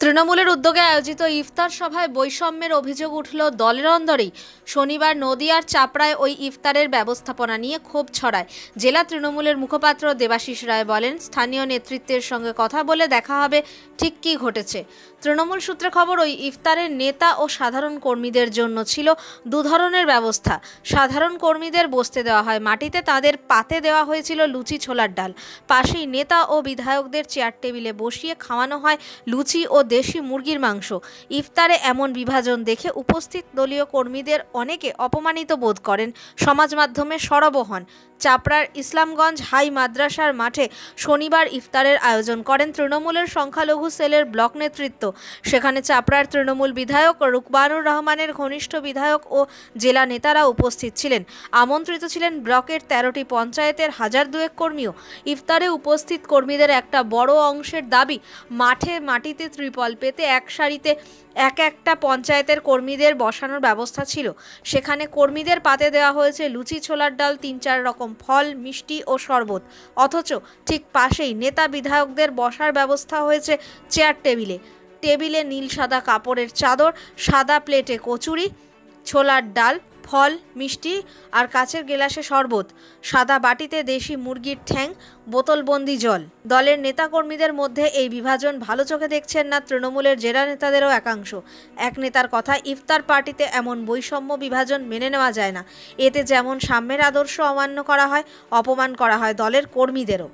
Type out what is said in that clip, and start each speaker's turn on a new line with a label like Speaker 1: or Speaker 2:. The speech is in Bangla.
Speaker 1: তৃণমূলের উদ্যোগে আয়োজিত ইফতার সভায় বৈষম্যের অভিযোগ উঠল দলের অন্দরেই। শনিবার নদিয়ার চাপড়ায় ওই ইফতারের ব্যবস্থাপনা নিয়ে ক্ষোভ ছড়ায়। জেলা তৃণমূলের মুখপাত্র দেবাশিস রায় বলেন, স্থানীয় নেতৃত্বের সঙ্গে কথা বলে দেখা হবে ঠিক কী ঘটেছে। তৃণমূল সূত্রে খবর, ওই ইফতারের নেতা ও সাধারণ কর্মীদের জন্য ছিল দু ধরনের ব্যবস্থা। সাধারণ কর্মীদের বসতে দেওয়া হয় মাটিতে, তাদের পাতে দেওয়া হয়েছিল লুচি ছোলার ডাল। পাশেই নেতা ও বিধায়কদের চেয়ার টেবিলে বসিয়ে খাওয়ানো হয় লুচি ও দেশি মুরগির মাংস। ইফতারে এমন বিভাজন দেখে উপস্থিত দলীয় কর্মীদের অনেকে অপমানিত বোধ করেন, সমাজ মাধ্যমে সরব হন। চাপড়ার ইসলামগঞ্জ হাই মাদ্রাসার মাঠে শনিবার ইফতারের আয়োজন করেন তৃণমূলের সংখ্যালঘু সেলের ব্লক নেতৃত্ব। সেখানে চাপড়ার তৃণমূল বিধায়ক রুকবানুর রহমানের ঘনিষ্ঠ বিধায়ক ও জেলা নেতারা উপস্থিত ছিলেন। আমন্ত্রিত ছিলেন ব্লকের 13টি পঞ্চায়েতের 1002 কর্মীও। ইফতারে উপস্থিত কর্মীদের একটা বড় অংশের দাবি, মাটিতে ত্রিপল পেতে এক সারিতে একটা পঞ্চায়েতের কর্মীদের বসানোর ব্যবস্থা ছিল। সেখানে কর্মীদের পাতে দেওয়া হয়েছে লুচি ছোলার ডাল, 3-4 রকম ফল, মিষ্টি ও শরবত। অথচ ঠিক পাশেই নেতা বিধায়কদের বসার ব্যবস্থা হয়েছে চেয়ার টেবিলে নীল সাদা কাপড়ের চাদর, সাদা প্লেটে কচুরি, ছোলার ডাল, ফল, মিষ্টি আর কাচের গ্লাসে শরবত, সাদা বাটিতে দেশি মুরগির ঠ্যাং, বোতলবন্দি জল। দলের নেতাকর্মীদের মধ্যে এই বিভাজন ভালো চোখে দেখছেন না তৃণমূলের জেলা নেতাদেরও একাংশ। এক নেতার কথা, ইফতার পার্টিতে এমন বৈষম্য বিভাজন মেনে নেওয়া যায় না। এতে যেমন সাম্যের আদর্শ অমান্য করা হয়, অপমান করা হয় দলের কর্মীদেরও।